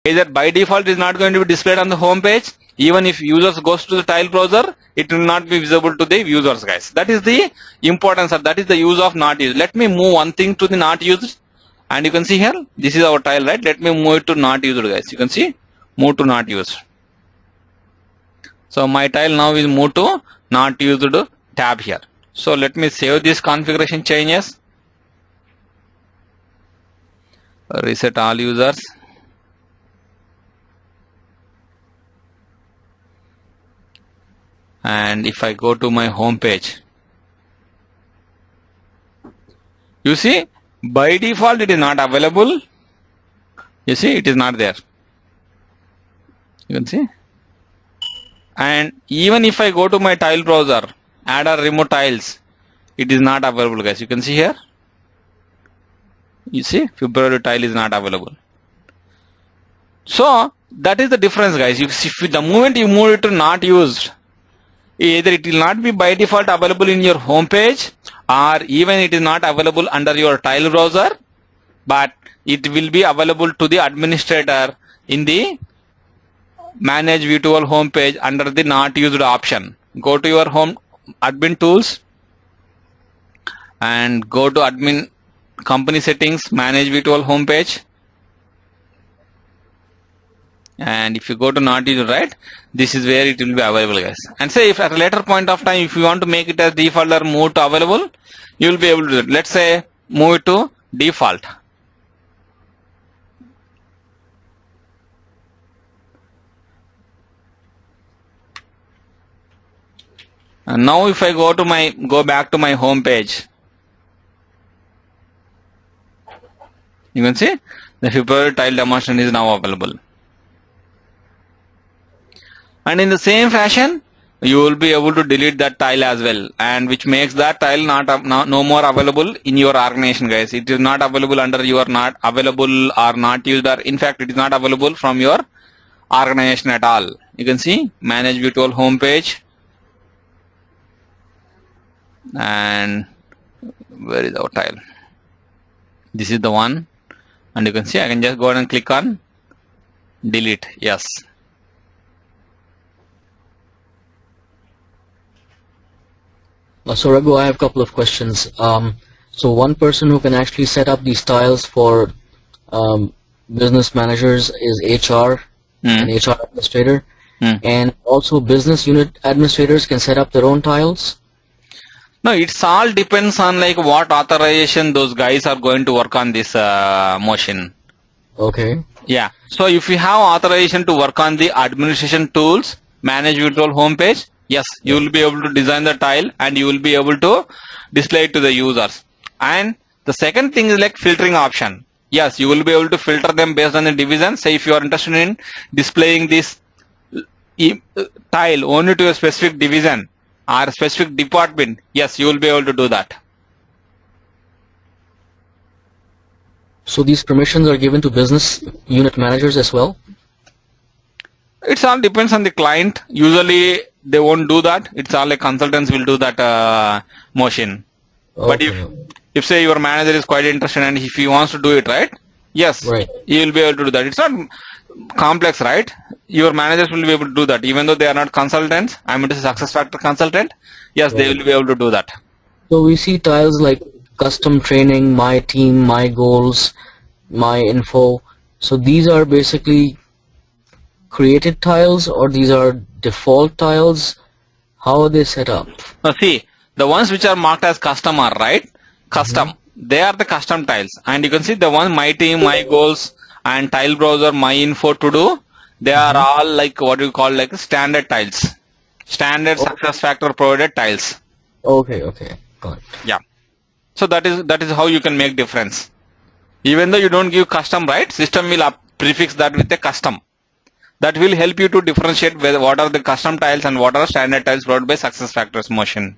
Either by default it is not going to be displayed on the home page. Even if users goes to the tile browser, it will not be visible to the users, guys. That is the importance, or that is the use of not used. Let me move one thing to the not used, and you can see here, this is our tile, right? Let me move it to not used, guys. You can see, move to not used. So my tile now is moved to not used tab here. So let me save this configuration changes. Reset all users. And if I go to my home page, you see, by default it is not available. You see, it is not there. You can see. And even if I go to my tile browser, add or remove tiles, it is not available, guys. You can see here. You see, February tile is not available. So that is the difference, guys. You see, the moment you move it to not used, either it will not be by default available in your home page, or even it is not available under your tile browser, but it will be available to the administrator in the manage virtual home page under the not used option. Go to your home admin tools and go to admin company settings, manage virtual home page. And if you go to not used, right, this is where it will be available, guys. And say if at a later point of time, if you want to make it as default or move to available, you will be able to do it. Let's say move it to default. And now if I go back to my home page, you can see the February tile demonstration is now available. And in the same fashion, you will be able to delete that tile as well, and which makes that tile no more available in your organization, guys. It is not available under your not available or not used, or in fact it is not available from your organization at all. You can see manage virtual home page, and where is our tile? This is the one, and you can see I can just go ahead and click on delete. Yes. So Raghu, I have a couple of questions. So one person who can actually set up these tiles for business managers is HR, an HR administrator, and also business unit administrators can set up their own tiles. No, it's all depends on like what authorization those guys are going to work on this motion. Okay. Yeah. So if you have authorization to work on the administration tools, manage virtual home page, yes, you will be able to design the tile and you will be able to display it to the users. And the second thing is like filtering option. Yes, you will be able to filter them based on the division. Say if you are interested in displaying this tile only to a specific division or a specific department, yes, you will be able to do that. So these permissions are given to business unit managers as well? It's all depends on the client. Usually they won't do that. It's all like consultants will do that motion. Okay. But if say your manager is quite interested and if he wants to do it, right? Yes, right, he will be able to do that. It's not complex, right? Your managers will be able to do that. Even though they are not consultants, I'm a success factor consultant. Yes, right, they will be able to do that. So we see tiles like custom training, my team, my goals, my info. So these are basically created tiles or these are default tiles? How are they set up? Now see, the ones which are marked as custom are right. Custom. They are the custom tiles. And you can see the one my team, my goals and tile browser, my info to do. They are all like what you call like standard tiles. Standard success factor provided tiles. Okay, got it. Yeah. So that is how you can make difference. Even though you don't give custom, right? System will prefix that with a custom. That will help you to differentiate whether what are the custom tiles and what are standard tiles provided by success factors motion.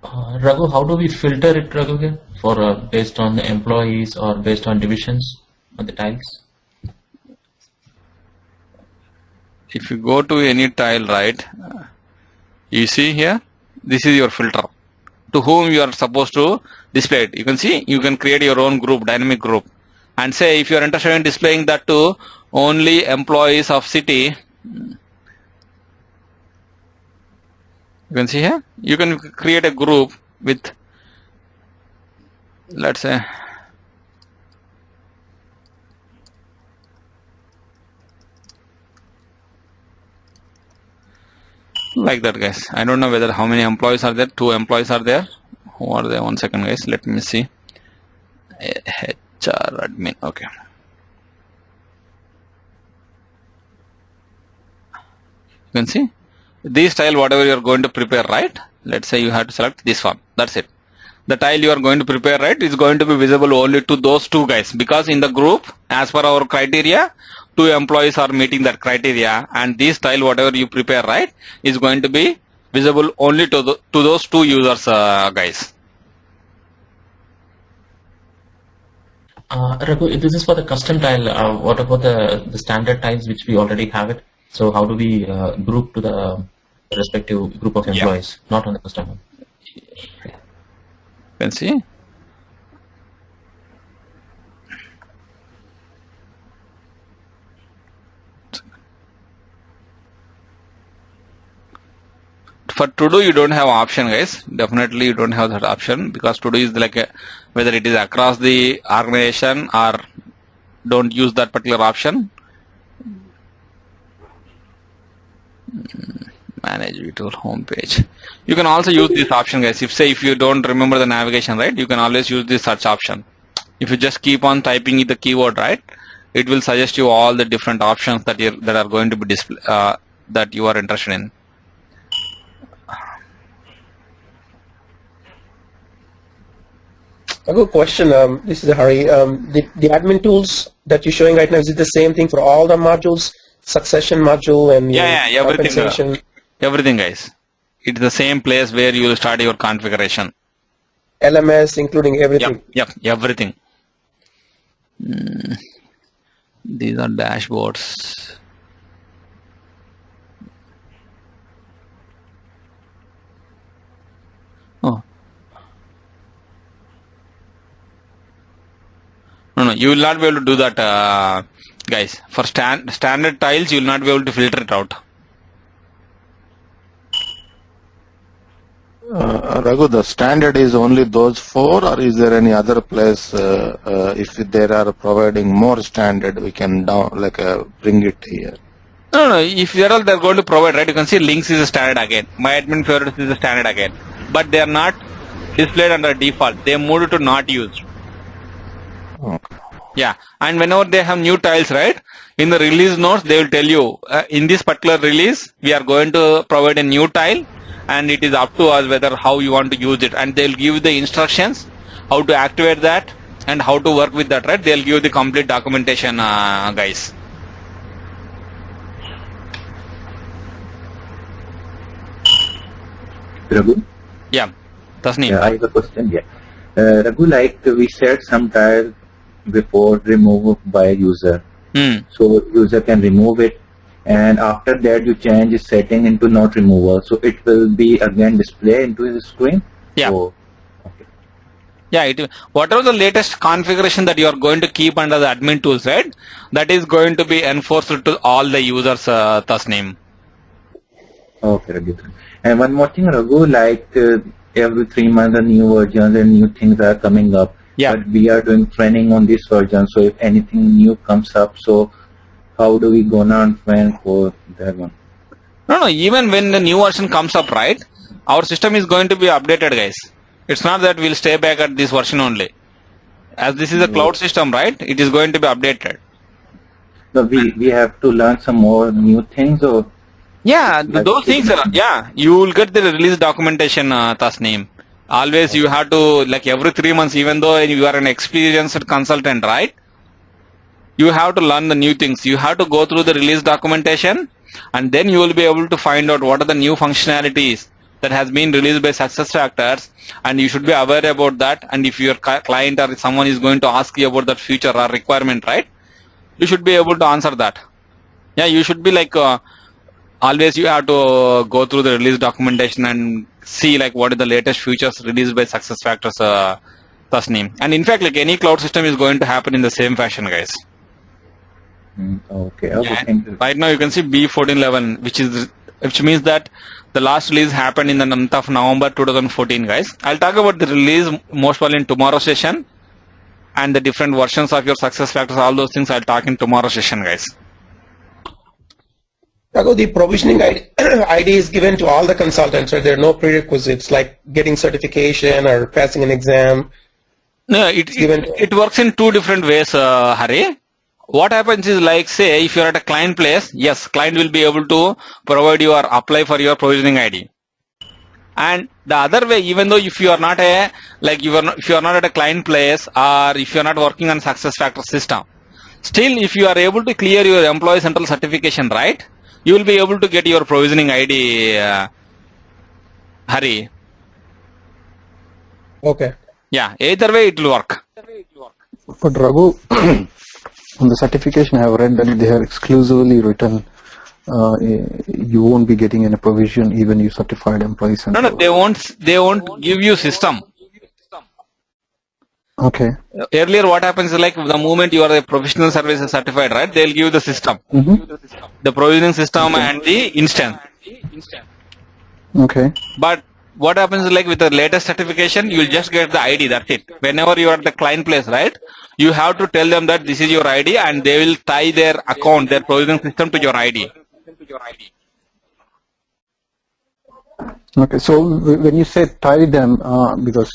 Raghu, how do we filter it, Raghu, for based on the employees or based on divisions on the tiles? If you go to any tile, right, you see here, this is your filter to whom you are supposed to display it. You can see you can create your own group, dynamic group, and say if you are interested in displaying that to only employees of city. You can see here, you can create a group with, let's say, like that, guys. I don't know whether how many employees are there. 2 employees are there. Who are there? 1 second, guys. Let me see. HR admin. Okay. You can see this tile, whatever you are going to prepare, right? Let's say you have to select this one. That's it. The tile you are going to prepare, right, is going to be visible only to those 2 guys, because in the group, as per our criteria, 2 employees are meeting that criteria, and this tile, whatever you prepare, right, is going to be visible only to those 2 users, guys. Raghu, if this is for the custom tile, what about the standard tiles which we already have it? So how do we group to the respective group of employees, not on the custom one? You can see. For to do, you don't have option, guys. Definitely you don't have that option, because to do is like whether it is across the organization or don't use that particular option. Manage virtual home page. You can also use this option, guys. If you don't remember the navigation, right, you can always use this search option. If you just keep on typing the keyword, right, it will suggest you all the different options that are going to be display that you are interested in. A good question. This is Hari. The admin tools that you're showing right now, is it the same thing for all the modules? Succession module and everything. compensation? Everything, guys. It's the same place where you will start your configuration. LMS, including everything. Yep, everything. These are dashboards. Oh. No, you will not be able to do that, guys. For standard tiles, you will not be able to filter it out. Raghu, the standard is only those 4, or is there any other place? If they are providing more standard, we can bring it here. No. If they're going to provide, right? You can see links is a standard again. My admin favorites is a standard again, but they are not displayed under default. They moved to not used. Okay. Yeah, and whenever they have new tiles, right, in the release notes, they will tell you in this particular release, we are going to provide a new tile, and it is up to us whether how you want to use it, and they'll give you the instructions how to activate that and how to work with that, right? They'll give you the complete documentation, guys. Raghu? Yeah, Tasneem. I have a question. Raghu, like we said some tile before remove by user. So user can remove it, and after that you change the setting into not removal. So it will be again display into the screen. Yeah. So, okay. Yeah, whatever the latest configuration that you are going to keep under the admin tools, right, that is going to be enforced to all the users, Tasneem. Okay, Raghu. And one more thing, Raghu, like every 3 months a new versions and new things are coming up. Yeah. But we are doing training on this version. So if anything new comes up, so how do we go now and train for that one? No, even when the new version comes up, right, our system is going to be updated, guys. It's not that we'll stay back at this version only. As this is a cloud system, right, it is going to be updated. So we have to learn some more new things, or? Yeah, those things are, you will get the release documentation, Tasneem. Always you have to, like every 3 months, even though you are an experienced consultant, right, you have to learn the new things. You have to go through the release documentation, and then you will be able to find out what are the new functionalities that has been released by SuccessFactors, and you should be aware about that. And if your client or someone is going to ask you about that feature or requirement, right, you should be able to answer that. Yeah, you should be like always you have to go through the release documentation and see like what are the latest features released by SuccessFactors, Tasneem. And in fact, like any cloud system is going to happen in the same fashion, guys. Okay. Yeah. Thank you. Right now you can see B1411, which means that the last release happened in the month of November 2014, guys. I'll talk about the release most probably in tomorrow's session, and the different versions of your success factors, all those things I'll talk in tomorrow's session, guys. Raghu, the provisioning ID, ID is given to all the consultants, right? There are no prerequisites like getting certification or passing an exam. No, it works in two different ways, Hari. What happens is, like, say, if you're at a client place, yes, client will be able to provide you or apply for your provisioning ID. And the other way, even though if you are not if you are not at a client place, or if you are not working on success factor system, still if you are able to clear your employee central certification, right, you will be able to get your provisioning ID, Hari. Okay. Yeah, either way it will work. But Raghu, on the certification I have read that they have exclusively written you won't be getting any provision even you certified employees. No, they won't give you system. Okay. Earlier what happens is, like, the moment you are a professional services certified, right, they'll give the system. The provisioning system and the instance. Okay. But what happens is, like, with the latest certification, you'll just get the ID, that's it. Whenever you are at the client place, right, you have to tell them that this is your ID, and they will tie their account, their provisioning system to your ID. Okay, so when you say tie them, because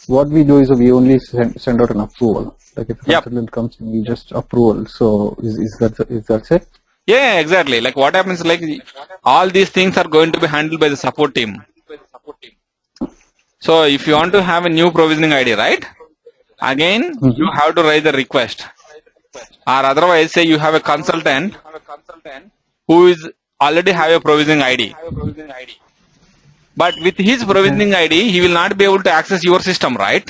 what we do is we only send out an approval. Like if a consultant comes in, we just approval. So is that it? Yeah, exactly. Like what happens, like all these things are going to be handled by the support team. So if you want to have a new provisioning ID, right? Again, you have to raise the request. Or otherwise, say you have a consultant who is already have a provisioning ID. But with his provisioning ID, he will not be able to access your system, right?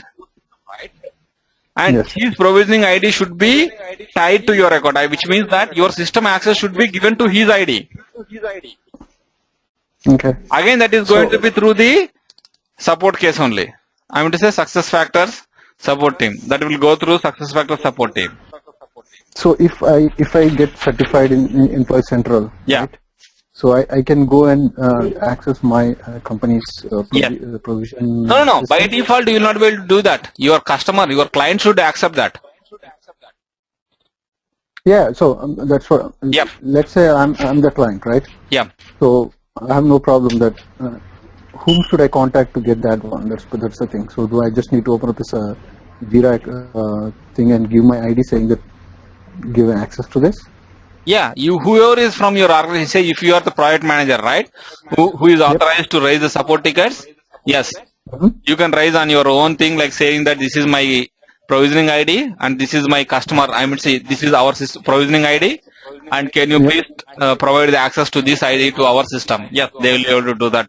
And his provisioning ID should be tied to your record, which means that your system access should be given to his ID. Okay. Again, that is going to be through the support case only. I mean to say success factors support team. That will go through success factors support team. So if I get certified in Employee Central, right? So I can go and access my company's provision. No. By default, you will not be able to do that. Your customer, your client should accept that. Yeah. So that's what. Let's say I'm the client, right? Yeah. So I have no problem that. Whom should I contact to get that one? That's the thing. So do I just need to open up this Jira thing and give my ID saying that give access to this? Yeah, whoever is from your organization, say if you are the project manager, right, who is authorized to raise the support tickets, yes, you can raise on your own thing, like saying that this is my provisioning ID and this is my customer, I mean say this is our provisioning ID, and can you please provide the access to this ID to our system? Yes, they will be able to do that,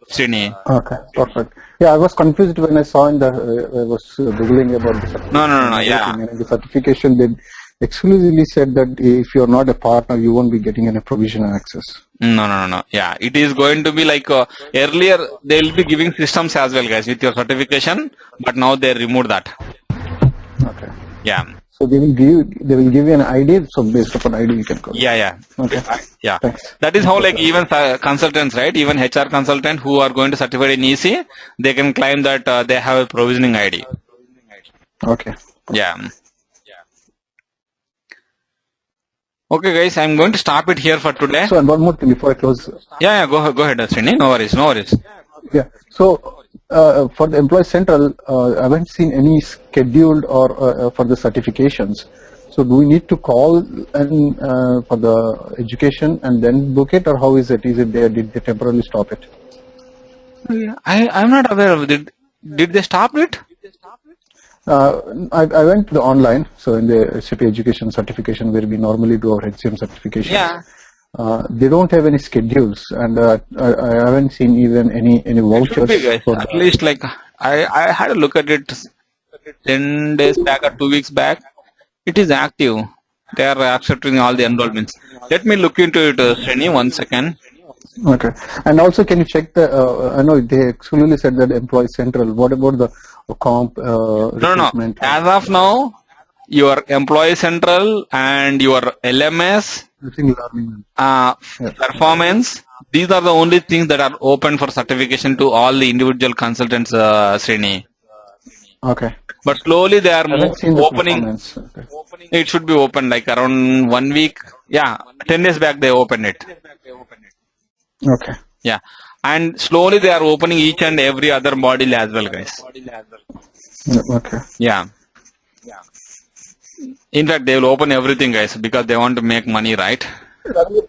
Srini. Okay, perfect. Yeah, I was confused when I saw I was googling about the certification. No, yeah. The certification, they exclusively said that if you're not a partner, you won't be getting any provision access. No. Yeah, it is going to be like earlier they will be giving systems as well, guys, with your certification, but now they removed that. Okay. Yeah. So they will give you an ID. So based upon ID, you can call. Yeah. Okay. Yeah. Thanks. That is how, like, even consultants, right? Even HR consultant who are going to certify in EC, they can claim that they have a provisioning ID. Okay. Yeah. Okay, guys, I'm going to stop it here for today. So, and one more thing before I close. Yeah, go ahead, Srini. No worries. Yeah. So, for the Employee Central, I haven't seen any scheduled or for the certifications. So, do we need to call and for the education and then book it, or how is it? Is it there? Did they temporarily stop it? I'm not aware of it. Did they stop it? I went to the online, so in the SAP Education certification where we normally do our HCM certification. Yeah. They don't have any schedules, and I haven't seen even any vouchers. At least, like, I had a look at it 10 days back or 2 weeks back. It is active. They are accepting all the enrollments. Let me look into it, Srini, 1 second. Okay. And also, can you check the? I know they exclusively said that Employee Central. What about the comp? No. As of now, your Employee Central and your LMS, Using learning. performance. These are the only things that are open for certification to all the individual consultants, Srini. Okay. But slowly they are Haven't seen the opening. performance. Okay. It should be open like around 1 week. Yeah, 10 days back they opened it. Okay. Yeah, and slowly they are opening each and every other module as well, guys. Yeah, okay. Yeah. In fact, they will open everything, guys, because they want to make money, right? Raghu,